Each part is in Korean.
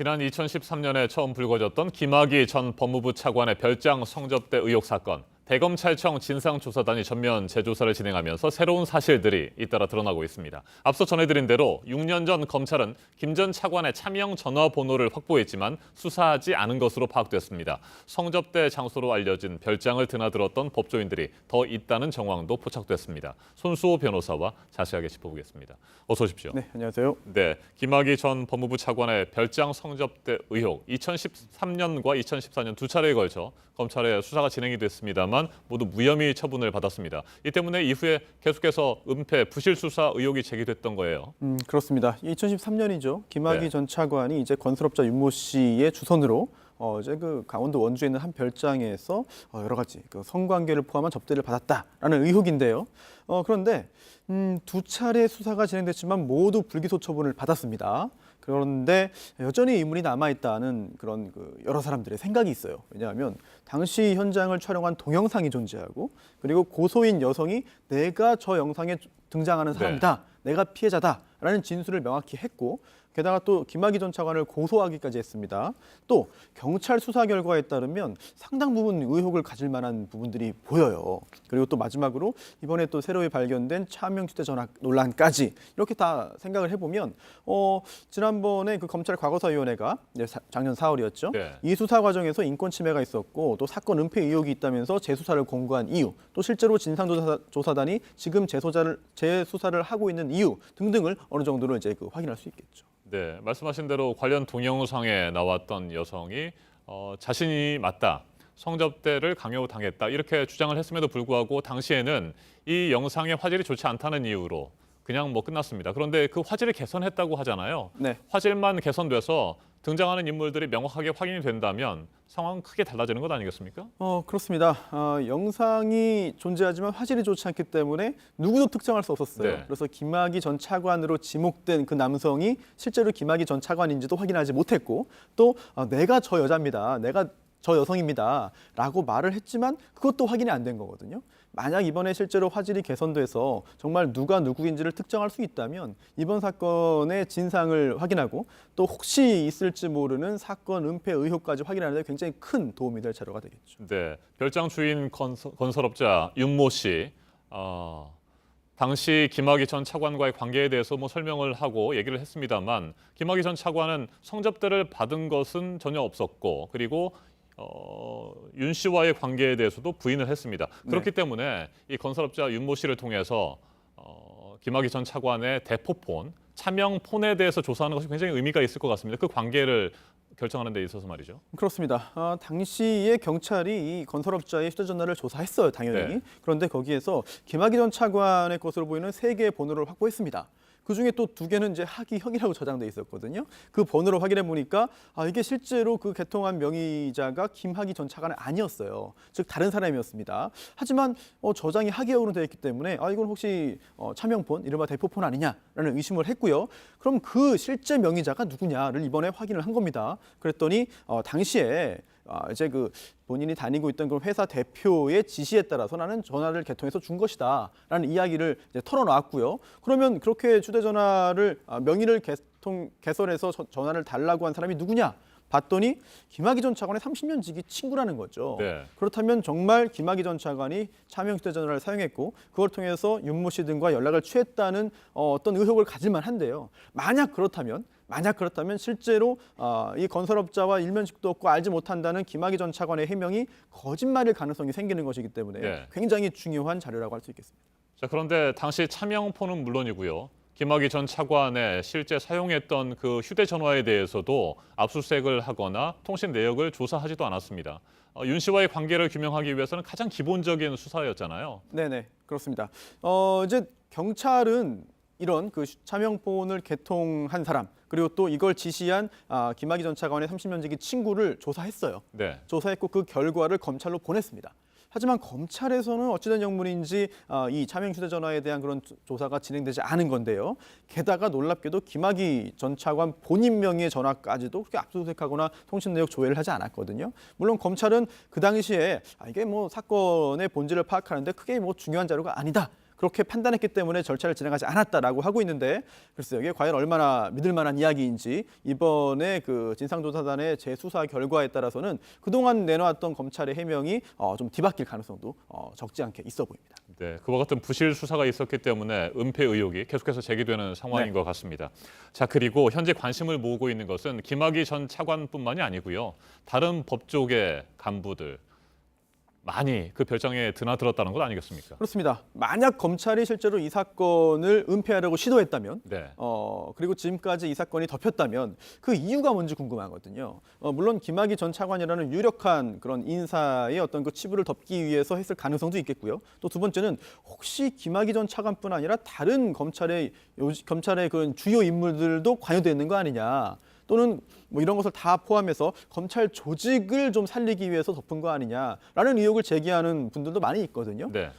지난 2013년에 처음 불거졌던 김학의 전 법무부 차관의 별장 성접대 의혹 사건. 대검찰청 진상조사단이 전면 재조사를 진행하면서 새로운 사실들이 잇따라 드러나고 있습니다. 앞서 전해드린 대로 6년 전 검찰은 김 전 차관의 차명 전화번호를 확보했지만 수사하지 않은 것으로 파악됐습니다. 성접대 장소로 알려진 별장을 드나들었던 법조인들이 더 있다는 정황도 포착됐습니다. 손수호 변호사와 자세하게 짚어보겠습니다. 어서 오십시오. 네, 안녕하세요. 네, 김학의 전 법무부 차관의 별장 성접대 의혹 2013년과 2014년 두 차례에 걸쳐 검찰의 수사가 진행이 됐습니다만 모두 무혐의 처분을 받았습니다. 이 때문에 이후에 계속해서 은폐, 부실 수사 의혹이 제기됐던 거예요. 그렇습니다. 2013년이죠. 김학의 네. 전 차관이 이제 건설업자 윤모 씨의 주선으로 이제 그 강원도 원주에 있는 한 별장에서 여러 가지 그 성관계를 포함한 접대를 받았다라는 의혹인데요. 그런데 두 차례 수사가 진행됐지만 모두 불기소 처분을 받았습니다. 그런데 여전히 의문이 남아있다는 그런 여러 사람들의 생각이 있어요. 왜냐하면 당시 현장을 촬영한 동영상이 존재하고 그리고 고소인 여성이 내가 저 영상에 등장하는 사람이다. 내가 피해자다라는 진술을 명확히 했고 게다가 또 김학의 전 차관을 고소하기까지 했습니다. 또 경찰 수사 결과에 따르면 상당 부분 의혹을 가질 만한 부분들이 보여요. 그리고 또 마지막으로 이번에 또 새로이 발견된 차명 휴대전화 논란까지 이렇게 다 생각을 해보면 지난번에 그 검찰 과거사위원회가 작년 4월이었죠. 네. 이 수사 과정에서 인권 침해가 있었고 또 사건 은폐 의혹이 있다면서 재수사를 공고한 이유, 또 실제로 진상조사단이 지금 재수사를 하고 있는 이유 등등을 어느 정도로 이제 확인할 수 있겠죠. 네, 말씀하신 대로 관련 동영상에 나왔던 여성이 자신이 맞다, 성접대를 강요당했다 이렇게 주장을 했음에도 불구하고 당시에는 이 영상의 화질이 좋지 않다는 이유로 그냥 끝났습니다. 그런데 그 화질을 개선했다고 하잖아요. 네. 화질만 개선돼서 등장하는 인물들이 명확하게 확인이 된다면 상황은 크게 달라지는 것 아니겠습니까? 그렇습니다. 영상이 존재하지만 화질이 좋지 않기 때문에 누구도 특정할 수 없었어요. 네. 그래서 김학의 전 차관으로 지목된 그 남성이 실제로 김학의 전 차관인지도 확인하지 못했고 또 내가 저 여자입니다. 내가 저 여성입니다. 라고 말을 했지만 그것도 확인이 안 된 거거든요. 만약 이번에 실제로 화질이 개선돼서 정말 누가 누구인지를 특정할 수 있다면 이번 사건의 진상을 확인하고 또 혹시 있을지 모르는 사건 은폐 의혹까지 확인하는 데 굉장히 큰 도움이 될 자료가 되겠죠. 네, 별장 주인 건설업자 윤모 씨, 당시 김학의 전 차관과의 관계에 대해서 설명을 하고 얘기를 했습니다만 김학의 전 차관은 성접대를 받은 것은 전혀 없었고 그리고 윤 씨와의 관계에 대해서도 부인을 했습니다. 그렇기 때문에 이 건설업자 윤모 씨를 통해서 김학의 전 차관의 대포폰, 차명폰에 대해서 조사하는 것이 굉장히 의미가 있을 것 같습니다. 그 관계를 결정하는 데 있어서 말이죠. 그렇습니다. 당시에 경찰이 이 건설업자의 휴대전화를 조사했어요, 당연히. 네. 그런데 거기에서 김학의 전 차관의 것으로 보이는 3개의 번호를 확보했습니다. 그중에 또 2개는 이제 학위형이라고 저장돼 있었거든요. 그 번호를 확인해 보니까 이게 실제로 그 개통한 명의자가 김학의 전 차관은 아니었어요. 즉 다른 사람이었습니다. 하지만 저장이 학위형으로 되어 있기 때문에 이건 혹시 차명폰, 이른바 대포폰 아니냐라는 의심을 했고요. 그럼 그 실제 명의자가 누구냐를 이번에 확인을 한 겁니다. 그랬더니 당시에 이제 본인이 다니고 있던 그 회사 대표의 지시에 따라서 나는 전화를 개통해서 준 것이다라는 이야기를 이제 털어놨고요. 그러면 그렇게 휴대전화를 명의를 개설해서 전화를 달라고 한 사람이 누구냐? 봤더니 김학의 전 차관의 30년 지기 친구라는 거죠. 네. 그렇다면 정말 김학의 전 차관이 차명 휴대전화를 사용했고 그걸 통해서 윤모 씨 등과 연락을 취했다는 어떤 의혹을 가질 만한데요. 만약 그렇다면 실제로 이 건설업자와 일면식도 없고 알지 못한다는 김학의 전 차관의 해명이 거짓말일 가능성이 생기는 것이기 때문에 네. 굉장히 중요한 자료라고 할 수 있겠습니다. 자, 그런데 당시 차명폰은 물론이고요. 김학의 전 차관의 실제 사용했던 그 휴대전화에 대해서도 압수수색을 하거나 통신 내역을 조사하지도 않았습니다. 윤 씨와의 관계를 규명하기 위해서는 가장 기본적인 수사였잖아요. 네네, 그렇습니다. 이제 경찰은 이런 그 차명폰을 개통한 사람 그리고 또 이걸 지시한 김학의 전 차관의 30년지기 친구를 조사했어요. 네. 조사했고 그 결과를 검찰로 보냈습니다. 하지만 검찰에서는 어찌된 영문인지 이 차명 휴대전화에 대한 그런 조사가 진행되지 않은 건데요. 게다가 놀랍게도 김학의 전 차관 본인 명의의 전화까지도 그렇게 압수수색하거나 통신 내역 조회를 하지 않았거든요. 물론 검찰은 그 당시에 이게 사건의 본질을 파악하는데 크게 중요한 자료가 아니다. 그렇게 판단했기 때문에 절차를 진행하지 않았다라고 하고 있는데 글쎄요, 이게 과연 얼마나 믿을 만한 이야기인지 이번에 그 진상조사단의 재수사 결과에 따라서는 그동안 내놓았던 검찰의 해명이 좀 뒤바뀔 가능성도 적지 않게 있어 보입니다. 네, 그와 같은 부실 수사가 있었기 때문에 은폐 의혹이 계속해서 제기되는 상황인 것 같습니다. 자, 그리고 현재 관심을 모으고 있는 것은 김학의 전 차관뿐만이 아니고요. 다른 법조계 간부들 많이 그 별장에 드나들었다는 것 아니겠습니까? 그렇습니다. 만약 검찰이 실제로 이 사건을 은폐하려고 시도했다면, 네. 그리고 지금까지 이 사건이 덮였다면 그 이유가 뭔지 궁금하거든요. 물론 김학의 전 차관이라는 유력한 그런 인사의 어떤 그 치부를 덮기 위해서 했을 가능성도 있겠고요. 또 두 번째는 혹시 김학의 전 차관뿐 아니라 다른 검찰의 그런 주요 인물들도 관여되어 있는 거 아니냐. 또는 뭐 이런 것을 다 포함해서 검찰 조직을 좀 살리기 위해서 덮은 거 아니냐라는 의혹을 제기하는 분들도 많이 있거든요. 네.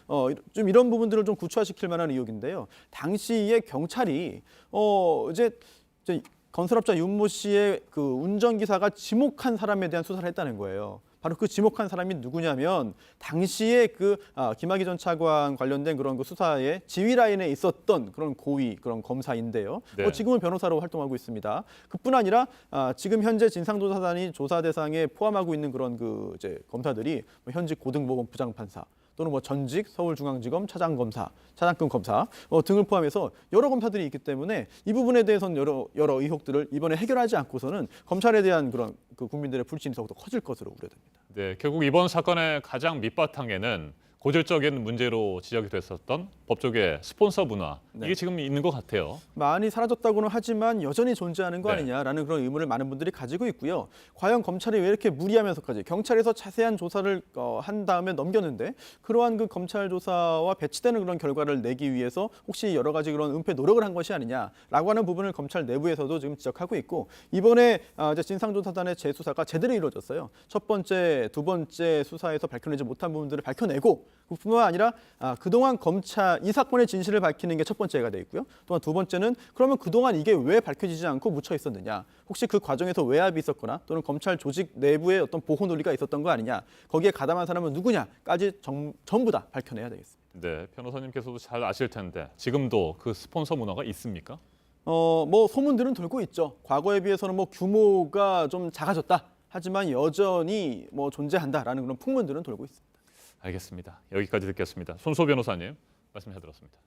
좀 이런 부분들을 좀 구체화시킬 만한 의혹인데요. 당시에 경찰이 이제 건설업자 윤모 씨의 그 운전기사가 지목한 사람에 대한 수사를 했다는 거예요. 바로 그 지목한 사람이 누구냐면 당시에 그 김학의 전 차관 관련된 그런 그 수사의 지휘 라인에 있었던 그런 고위 그런 검사인데요. 네. 지금은 변호사로 활동하고 있습니다. 그뿐 아니라 지금 현재 진상조사단이 조사 대상에 포함하고 있는 그런 그 이제 검사들이 뭐 현직 고등법원 부장판사 또는 뭐 전직 서울중앙지검 차장검사, 차장급 검사 등을 포함해서 여러 검사들이 있기 때문에 이 부분에 대해서는 여러 의혹들을 이번에 해결하지 않고서는 검찰에 대한 그런 그 국민들의 불신이 더욱더 커질 것으로 우려됩니다. 네, 결국 이번 사건의 가장 밑바탕에는 고질적인 문제로 지적이 됐었던 법조계 스폰서 문화 이게 지금 있는 것 같아요. 많이 사라졌다고는 하지만 여전히 존재하는 거 네. 아니냐라는 그런 의문을 많은 분들이 가지고 있고요. 과연 검찰이 왜 이렇게 무리하면서까지 경찰에서 자세한 조사를 한 다음에 넘겼는데 그러한 그 검찰 조사와 배치되는 그런 결과를 내기 위해서 혹시 여러 가지 그런 은폐 노력을 한 것이 아니냐라고 하는 부분을 검찰 내부에서도 지금 지적하고 있고 이번에 이제 진상조사단의 재수사가 제대로 이루어졌어요. 첫 번째, 두 번째 수사에서 밝혀내지 못한 부분들을 밝혀내고 그뿐만 아니라 그동안 검찰 이 사건의 진실을 밝히는 게 첫 번째가 돼 있고요. 또한 두 번째는 그러면 그동안 이게 왜 밝혀지지 않고 묻혀 있었느냐? 혹시 그 과정에서 외압이 있었거나 또는 검찰 조직 내부에 어떤 보호 논리가 있었던 거 아니냐? 거기에 가담한 사람은 누구냐까지 전부 다 밝혀내야 되겠습니다. 네, 변호사님께서도 잘 아실 텐데 지금도 그 스폰서 문화가 있습니까? 뭐 소문들은 돌고 있죠. 과거에 비해서는 뭐 규모가 좀 작아졌다. 하지만 여전히 뭐 존재한다라는 그런 풍문들은 돌고 있습니다. 알겠습니다. 여기까지 듣겠습니다. 손소 변호사님 말씀해 들었습니다.